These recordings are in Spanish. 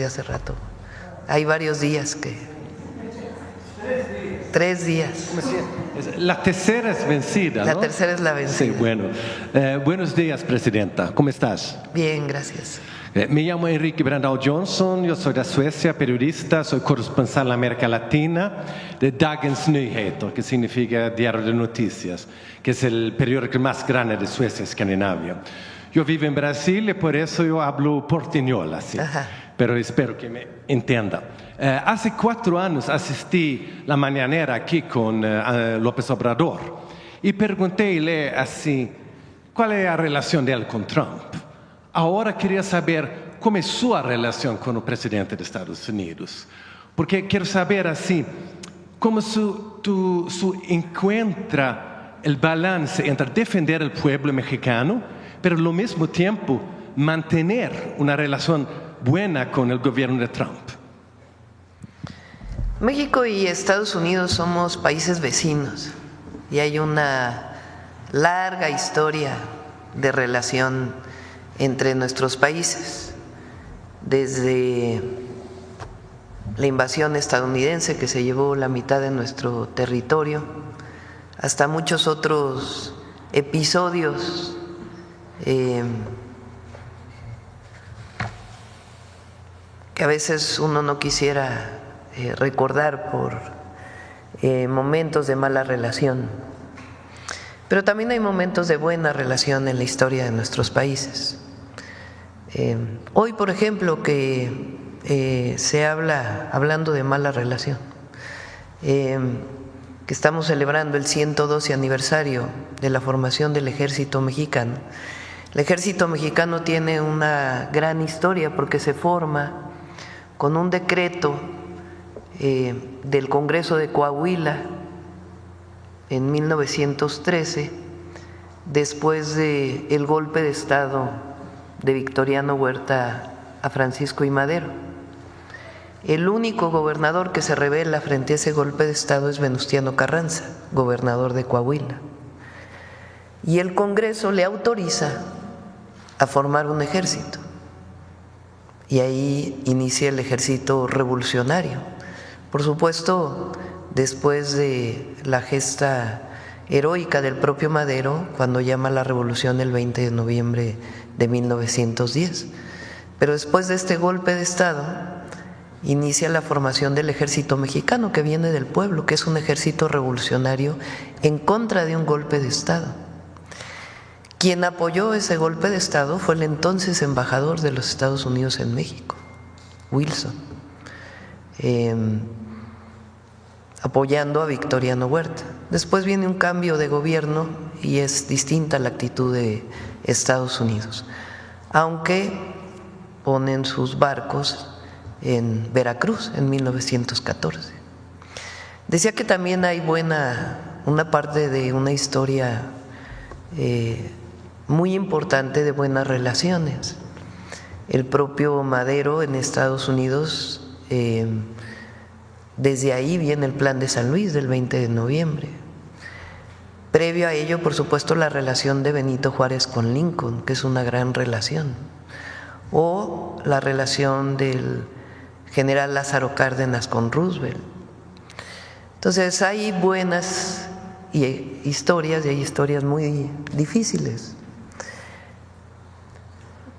Hace rato. Hay varios días que... 3 días. La tercera es vencida, ¿no? La tercera es la vencida. Sí, bueno. Buenos días, Presidenta. ¿Cómo estás? Bien, gracias. Me llamo Enrique Brandao Johnson, yo soy de Suecia, periodista, soy corresponsal en América Latina de Dagens Nyheter, que significa Diario de Noticias, que es el periódico más grande de Suecia, Escandinavia. Yo vivo en Brasil y por eso yo hablo portuñol, así. Ajá. Pero espero que me entienda. Hace 4 años asistí la mañanera aquí con López Obrador y preguntéle así, ¿cuál es la relación de él con Trump? Ahora quería saber cómo es su relación con el presidente de Estados Unidos. Porque quiero saber así, cómo su encuentra el balance entre defender al pueblo mexicano, pero al mismo tiempo mantener una relación buena con el gobierno de Trump. México y Estados Unidos somos países vecinos y hay una larga historia de relación entre nuestros países, desde la invasión estadounidense que se llevó la mitad de nuestro territorio, hasta muchos otros episodios que a veces uno no quisiera recordar por momentos de mala relación. Pero también hay momentos de buena relación en la historia de nuestros países. Hoy, por ejemplo, que se hablando de mala relación, que estamos celebrando el 112 aniversario de la formación del Ejército Mexicano. El Ejército Mexicano tiene una gran historia porque se forma con un decreto del Congreso de Coahuila en 1913, después del golpe de Estado de Victoriano Huerta a Francisco I. Madero. El único gobernador que se rebela frente a ese golpe de Estado es Venustiano Carranza, gobernador de Coahuila. Y el Congreso le autoriza a formar un ejército. Y ahí inicia el ejército revolucionario. Por supuesto, después de la gesta heroica del propio Madero, cuando llama a la revolución el 20 de noviembre de 1910. Pero después de este golpe de Estado, inicia la formación del Ejército Mexicano, que viene del pueblo, que es un ejército revolucionario en contra de un golpe de Estado. Quien apoyó ese golpe de Estado fue el entonces embajador de los Estados Unidos en México, Wilson, apoyando a Victoriano Huerta. Después viene un cambio de gobierno y es distinta la actitud de Estados Unidos, aunque ponen sus barcos en Veracruz en 1914. Decía que también hay una parte de una historia muy importante de buenas relaciones. El propio Madero en Estados Unidos, desde ahí viene el Plan de San Luis del 20 de noviembre. Previo a ello, por supuesto, la relación de Benito Juárez con Lincoln, que es una gran relación, o la relación del general Lázaro Cárdenas con Roosevelt. Entonces hay buenas historias y hay historias muy difíciles.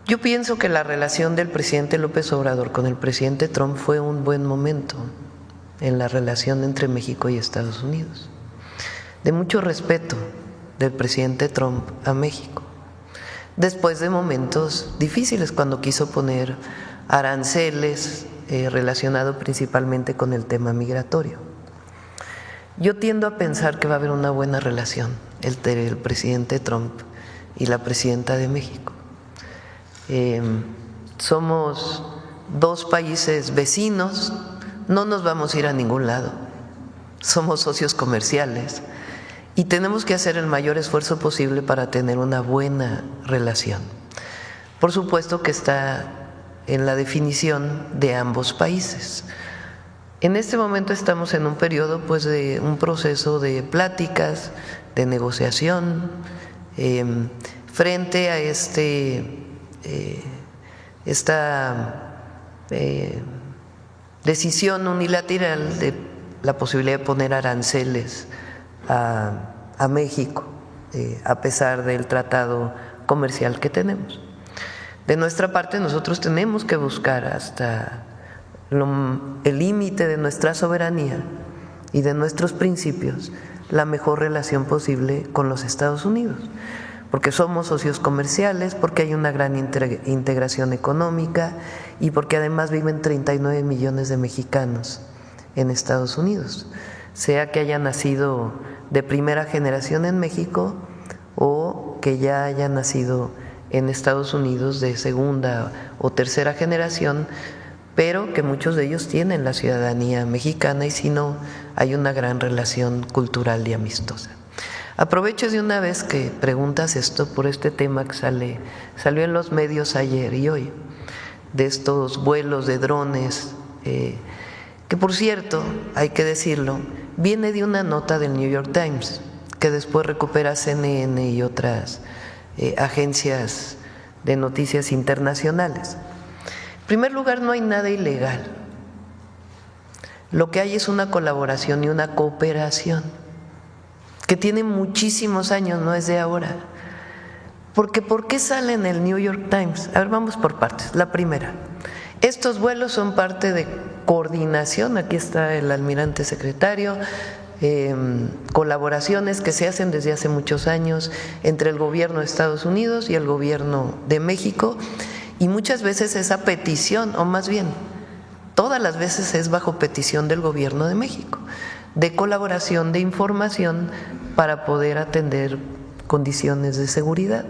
Yo pienso que la relación del presidente López Obrador con el presidente Trump fue un buen momento en la relación entre México y Estados Unidos, de mucho respeto del presidente Trump a México, después de momentos difíciles cuando quiso poner aranceles relacionado principalmente con el tema migratorio. Yo tiendo a pensar que va a haber una buena relación entre el presidente Trump y la presidenta de México. Somos 2 países vecinos, no nos vamos a ir a ningún lado, somos socios comerciales y tenemos que hacer el mayor esfuerzo posible para tener una buena relación. Por supuesto que está en la definición de ambos países. En este momento estamos en un periodo pues de un proceso de pláticas, de negociación, frente a esta decisión unilateral de la posibilidad de poner aranceles a México, a pesar del tratado comercial que tenemos. De nuestra parte, nosotros tenemos que buscar hasta el límite de nuestra soberanía y de nuestros principios la mejor relación posible con los Estados Unidos, porque somos socios comerciales, porque hay una gran integración económica y porque además viven 39 millones de mexicanos en Estados Unidos, sea que hayan nacido de primera generación en México o que ya hayan nacido en Estados Unidos de segunda o tercera generación, pero que muchos de ellos tienen la ciudadanía mexicana y si no, hay una gran relación cultural y amistosa. Aprovecho de una vez que preguntas esto por este tema que salió en los medios ayer y hoy, de estos vuelos de drones, que por cierto, hay que decirlo, viene de una nota del New York Times, que después recupera CNN y otras agencias de noticias internacionales. En primer lugar, no hay nada ilegal. Lo que hay es una colaboración y una cooperación que tiene muchísimos años, no es de ahora. Porque ¿por qué sale en el New York Times? A ver, vamos por partes. La primera, estos vuelos son parte de coordinación, aquí está el almirante secretario, colaboraciones que se hacen desde hace muchos años entre el gobierno de Estados Unidos y el gobierno de México, y muchas veces esa petición, o más bien, todas las veces es bajo petición del gobierno de México, de colaboración, de información para poder atender condiciones de seguridad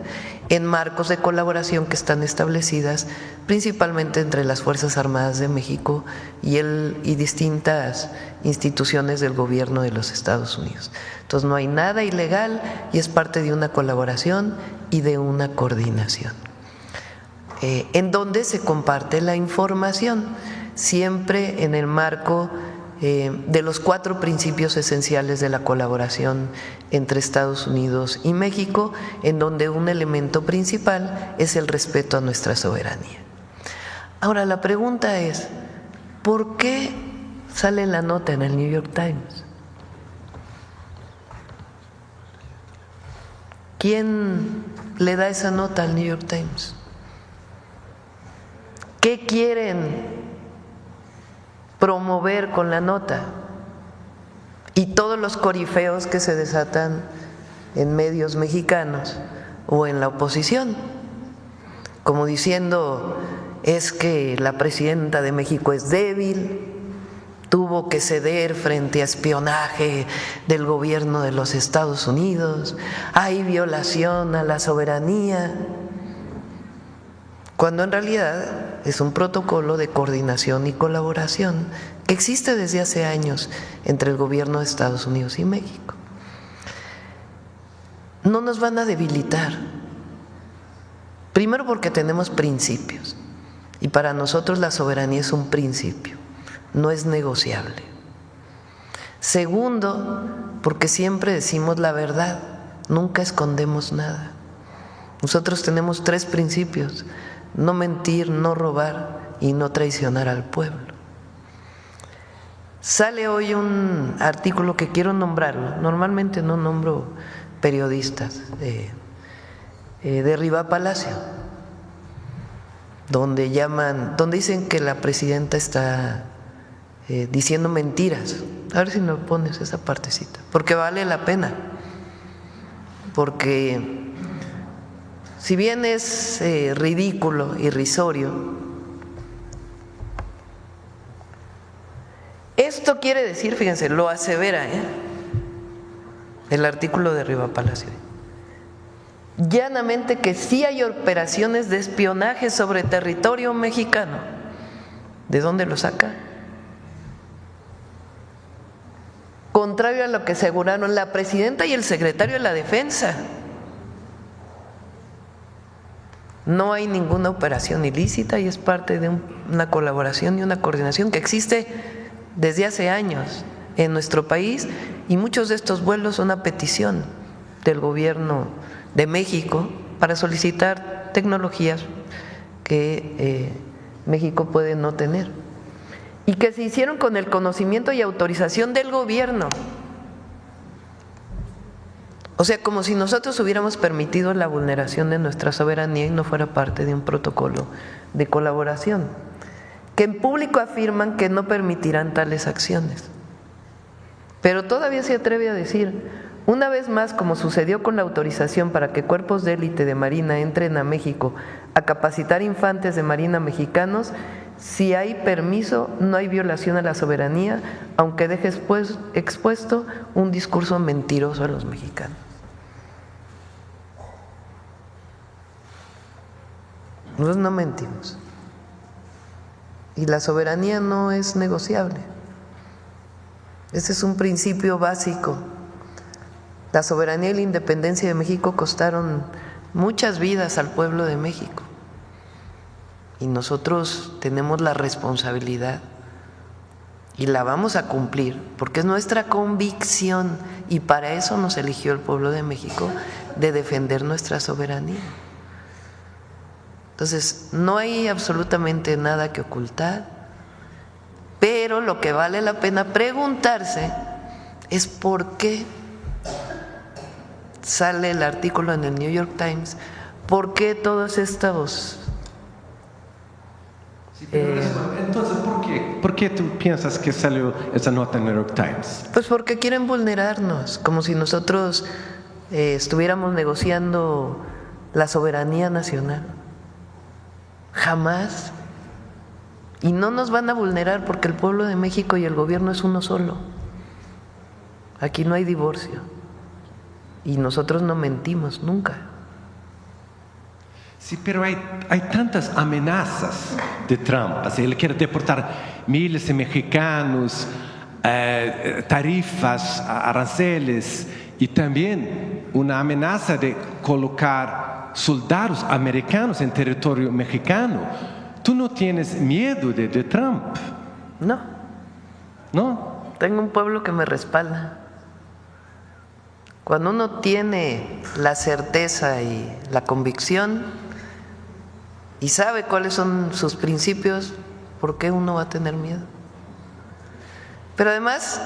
en marcos de colaboración que están establecidas principalmente entre las Fuerzas Armadas de México y distintas instituciones del gobierno de los Estados Unidos. Entonces no hay nada ilegal y es parte de una colaboración y de una coordinación, en donde se comparte la información, siempre en el marco de los 4 principios esenciales de la colaboración entre Estados Unidos y México, en donde un elemento principal es el respeto a nuestra soberanía. Ahora, la pregunta es, ¿por qué sale la nota en el New York Times? ¿Quién le da esa nota al New York Times? ¿Qué quieren promover con la nota? Y todos los corifeos que se desatan en medios mexicanos o en la oposición, como diciendo, es que la presidenta de México es débil, tuvo que ceder frente a espionaje del gobierno de los Estados Unidos, hay violación a la soberanía, cuando en realidad es un protocolo de coordinación y colaboración que existe desde hace años entre el gobierno de Estados Unidos y México. No nos van a debilitar, primero porque tenemos principios y para nosotros la soberanía es un principio, no es negociable. Segundo, porque siempre decimos la verdad, nunca escondemos nada. Nosotros tenemos 3 principios: no mentir, no robar y no traicionar al pueblo. Sale hoy un artículo que quiero nombrarlo, normalmente no nombro periodistas, de Riva Palacio, donde dicen que la presidenta está diciendo mentiras. A ver si me pones esa partecita, porque vale la pena, porque si bien es ridículo, irrisorio, esto quiere decir, fíjense, lo asevera el artículo de Riva Palacio, llanamente que sí hay operaciones de espionaje sobre territorio mexicano. ¿De dónde lo saca? Contrario a lo que aseguraron la presidenta y el secretario de la Defensa. No hay ninguna operación ilícita y es parte de una colaboración y una coordinación que existe desde hace años en nuestro país, y muchos de estos vuelos son a petición del gobierno de México para solicitar tecnologías que México puede no tener, y que se hicieron con el conocimiento y autorización del gobierno. O sea, como si nosotros hubiéramos permitido la vulneración de nuestra soberanía y no fuera parte de un protocolo de colaboración, que en público afirman que no permitirán tales acciones. Pero todavía se atreve a decir, una vez más, como sucedió con la autorización para que cuerpos de élite de Marina entren a México a capacitar infantes de Marina mexicanos, si hay permiso, no hay violación a la soberanía, aunque deje expuesto un discurso mentiroso a los mexicanos. Nosotros no mentimos. Y la soberanía no es negociable. Ese es un principio básico. La soberanía y la independencia de México costaron muchas vidas al pueblo de México. Y nosotros tenemos la responsabilidad y la vamos a cumplir, porque es nuestra convicción, y para eso nos eligió el pueblo de México, de defender nuestra soberanía. Entonces, no hay absolutamente nada que ocultar, pero lo que vale la pena preguntarse es por qué sale el artículo en el New York Times, por qué todos estos… Entonces, ¿por qué tú piensas que salió esa nota en el New York Times? Pues porque quieren vulnerarnos, como si nosotros estuviéramos negociando la soberanía nacional. Jamás. Y no nos van a vulnerar porque el pueblo de México y el gobierno es uno solo. Aquí no hay divorcio. Y nosotros no mentimos nunca. Sí, pero hay tantas amenazas de Trump. Así, él quiere deportar miles de mexicanos, tarifas, aranceles, y también una amenaza de colocar soldados americanos en territorio mexicano. ¿Tú no tienes miedo de Trump? No. ¿No? Tengo un pueblo que me respalda. Cuando uno tiene la certeza y la convicción y sabe cuáles son sus principios, ¿por qué uno va a tener miedo? Pero además,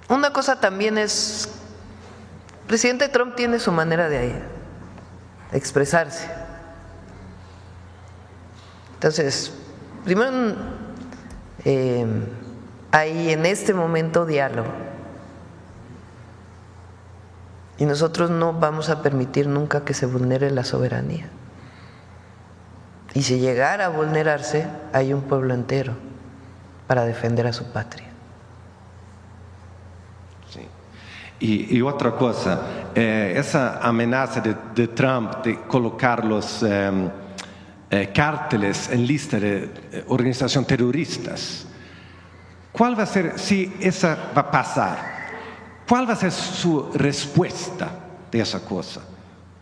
una cosa también es, el presidente Trump tiene su manera de expresarse. Entonces, primero hay en este momento diálogo. Y nosotros no vamos a permitir nunca que se vulnere la soberanía. Y si llegara a vulnerarse, hay un pueblo entero para defender a su patria. Sí. Y otra cosa, esa amenaza de Trump de colocar los cárteles en lista de organización terroristas, ¿cuál va a ser, si esa va a pasar? ¿Cuál va a ser su respuesta de esa cosa?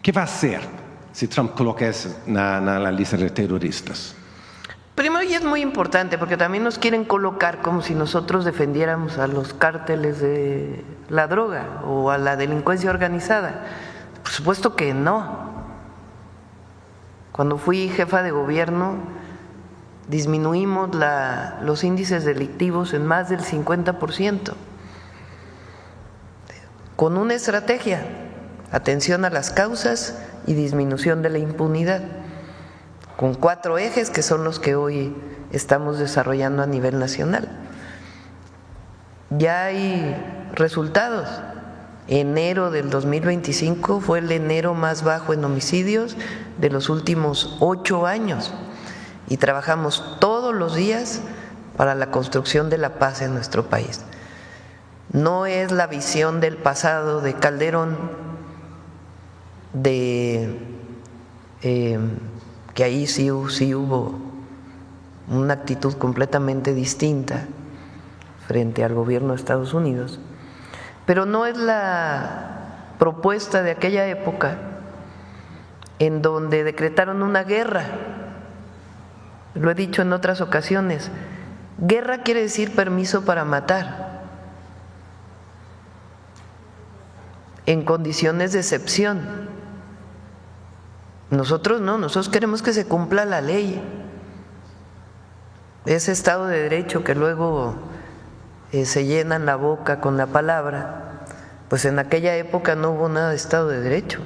¿Qué va a hacer si Trump coloca eso en la lista de terroristas? Primero, y es muy importante, porque también nos quieren colocar como si nosotros defendiéramos a los cárteles de la droga o a la delincuencia organizada. Por supuesto que no. Cuando fui jefa de gobierno, disminuimos los índices delictivos en más del 50%. Con una estrategia, atención a las causas y disminución de la impunidad, con 4 ejes que son los que hoy estamos desarrollando a nivel nacional. Ya hay resultados. Enero del 2025 fue el enero más bajo en homicidios de los últimos 8 años y trabajamos todos los días para la construcción de la paz en nuestro país. No es la visión del pasado de Calderón, que ahí sí hubo una actitud completamente distinta frente al gobierno de Estados Unidos, pero no es la propuesta de aquella época en donde decretaron una guerra. Lo he dicho en otras ocasiones, guerra quiere decir permiso para matar. en condiciones de excepción. Nosotros no, nosotros queremos que se cumpla la ley. Ese Estado de Derecho que luego se llenan la boca con la palabra, pues en aquella época no hubo nada de Estado de Derecho.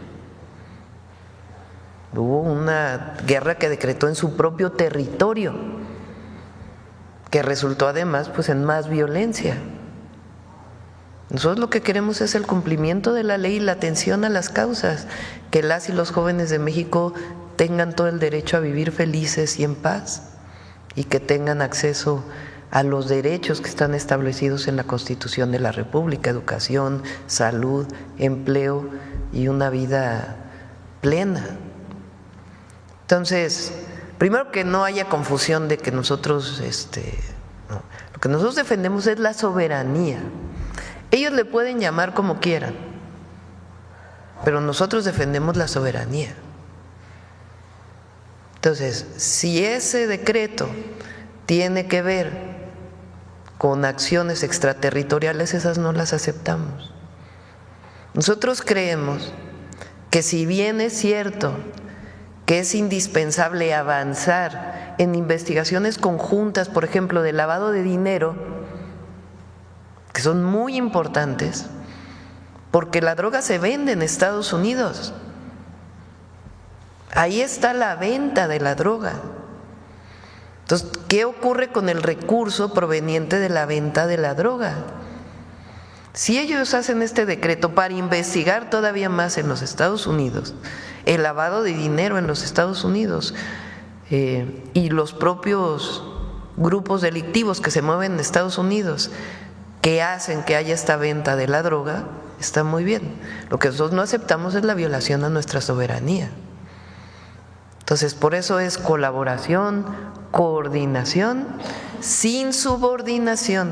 Hubo una guerra que decretó en su propio territorio, que resultó además pues en más violencia. Nosotros lo que queremos es el cumplimiento de la ley y la atención a las causas, que las y los jóvenes de México tengan todo el derecho a vivir felices y en paz, y que tengan acceso a los derechos que están establecidos en la Constitución de la República: educación, salud, empleo y una vida plena. Entonces, primero, que no haya confusión de que nosotros, no. Lo que nosotros defendemos es la soberanía. Ellos le pueden llamar como quieran, pero nosotros defendemos la soberanía. Entonces, si ese decreto tiene que ver con acciones extraterritoriales, esas no las aceptamos. Nosotros creemos que, si bien es cierto que es indispensable avanzar en investigaciones conjuntas, por ejemplo, de lavado de dinero, que son muy importantes, porque la droga se vende en Estados Unidos. Ahí está la venta de la droga. Entonces, ¿qué ocurre con el recurso proveniente de la venta de la droga? Si ellos hacen este decreto para investigar todavía más en los Estados Unidos el lavado de dinero en los Estados Unidos, y los propios grupos delictivos que se mueven en Estados Unidos, que hacen que haya esta venta de la droga, está muy bien. Lo que nosotros no aceptamos es la violación a nuestra soberanía. Entonces, por eso es colaboración, coordinación, sin subordinación,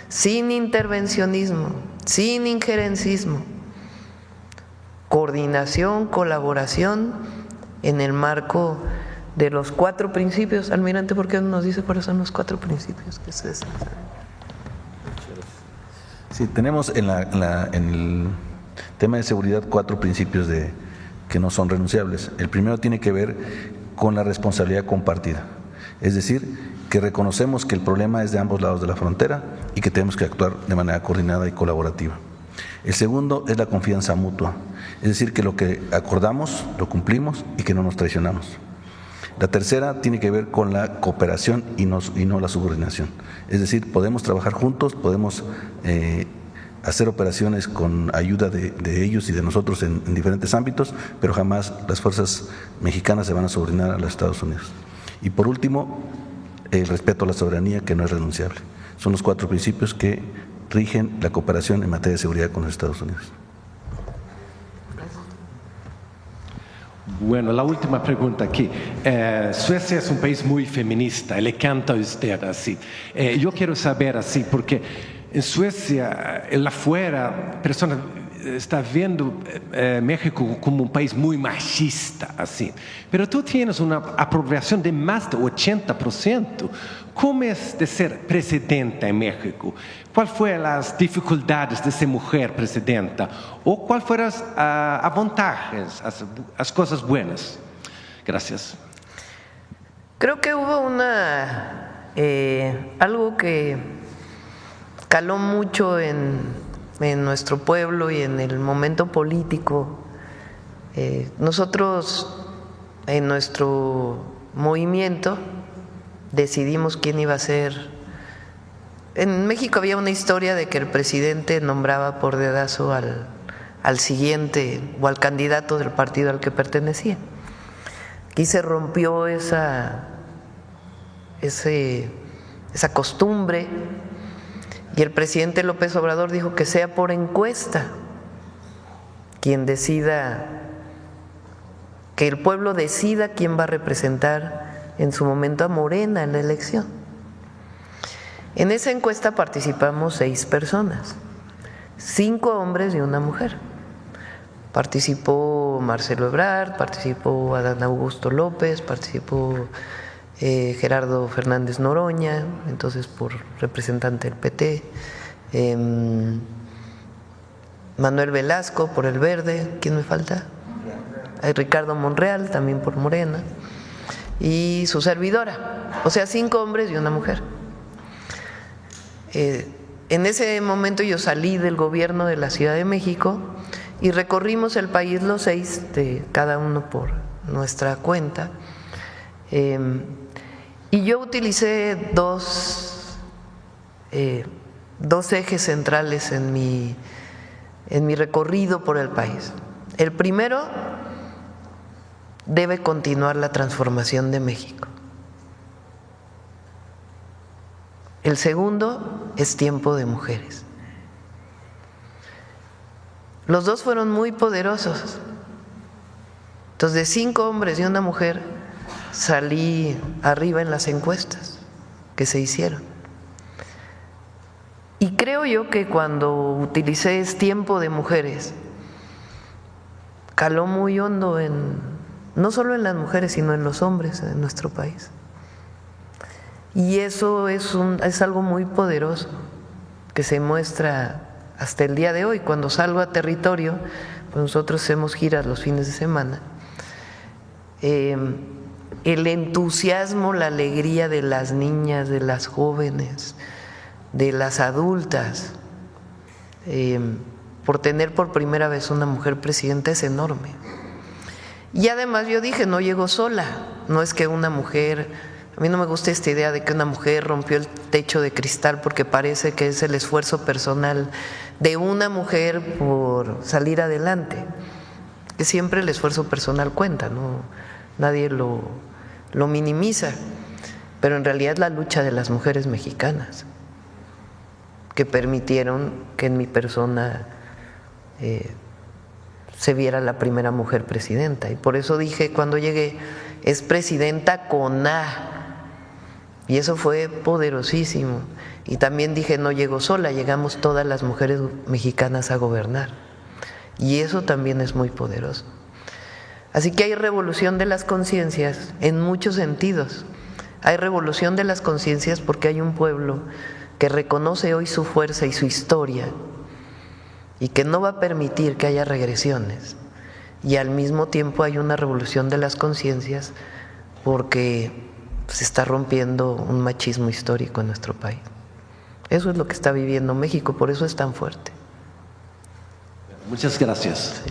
sin intervencionismo, sin injerencismo. Coordinación, colaboración en el marco de los 4 principios. Almirante, ¿por qué no nos dice cuáles son los 4 principios que se desarrollan? Sí, tenemos en el tema de seguridad 4 principios que no son renunciables. El primero tiene que ver con la responsabilidad compartida, es decir, que reconocemos que el problema es de ambos lados de la frontera y que tenemos que actuar de manera coordinada y colaborativa. El segundo es la confianza mutua, es decir, que lo que acordamos lo cumplimos y que no nos traicionamos. La tercera tiene que ver con la cooperación y no la subordinación, es decir, podemos trabajar juntos, podemos hacer operaciones con ayuda de ellos y de nosotros en diferentes ámbitos, pero jamás las fuerzas mexicanas se van a subordinar a los Estados Unidos. Y por último, el respeto a la soberanía, que no es renunciable. Son los 4 principios que rigen la cooperación en materia de seguridad con los Estados Unidos. Bueno, la última pregunta aquí. Suecia es un país muy feminista, le canta a usted así. Yo quiero saber así, porque en Suecia, en la afuera, personas están viendo México como un país muy machista, así. Pero tú tienes una aprobación de más de 80%. ¿Cómo es de ser presidenta en México? ¿Cuáles fueron las dificultades de ser mujer presidenta? ¿O cuáles fueron las avantajes, las cosas buenas? Gracias. Creo que hubo algo que caló mucho en nuestro pueblo y en el momento político. Nosotros, en nuestro movimiento, decidimos quién iba a ser. En México había una historia de que el presidente nombraba por dedazo al siguiente o al candidato del partido al que pertenecía. Aquí se rompió esa costumbre, y el presidente López Obrador dijo que sea por encuesta quien decida, que el pueblo decida quién va a representar en su momento a Morena en la elección. En esa encuesta participamos 6 personas, 5 hombres y 1 mujer. Participó Marcelo Ebrard, participó Adán Augusto López, participó Gerardo Fernández Noroña, entonces por representante del PT, Manuel Velasco por el Verde, ¿quién me falta? Hay Ricardo Monreal, también por Morena, y su servidora, o sea, 5 hombres y una mujer. En ese momento yo salí del gobierno de la Ciudad de México y recorrimos el país los 6, de cada uno por nuestra cuenta, y yo utilicé dos ejes centrales en mi recorrido por el país. El primero, debe continuar la transformación de México. El segundo, es tiempo de mujeres. Los dos fueron muy poderosos. Entonces, de 5 hombres y una mujer, salí arriba en las encuestas que se hicieron. Y creo yo que cuando utilicé es tiempo de mujeres, caló muy hondo no solo en las mujeres, sino en los hombres en nuestro país. Y eso es algo muy poderoso que se muestra hasta el día de hoy. Cuando salgo a territorio, pues nosotros hacemos giras los fines de semana, el entusiasmo, la alegría de las niñas, de las jóvenes, de las adultas, por tener por primera vez una mujer presidenta es enorme. Y además yo dije, no llego sola, no es que una mujer… A mí no me gusta esta idea de que una mujer rompió el techo de cristal porque parece que es el esfuerzo personal de una mujer por salir adelante, que siempre el esfuerzo personal cuenta, ¿no? Nadie lo minimiza, pero en realidad es la lucha de las mujeres mexicanas que permitieron que en mi persona se viera la primera mujer presidenta. Y por eso dije cuando llegué, es presidenta con A. Y eso fue poderosísimo. Y también dije, no llego sola, llegamos todas las mujeres mexicanas a gobernar. Y eso también es muy poderoso. Así que hay revolución de las conciencias en muchos sentidos. Hay revolución de las conciencias porque hay un pueblo que reconoce hoy su fuerza y su historia y que no va a permitir que haya regresiones. Y al mismo tiempo hay una revolución de las conciencias porque se está rompiendo un machismo histórico en nuestro país. Eso es lo que está viviendo México, por eso es tan fuerte. Muchas gracias. Sí.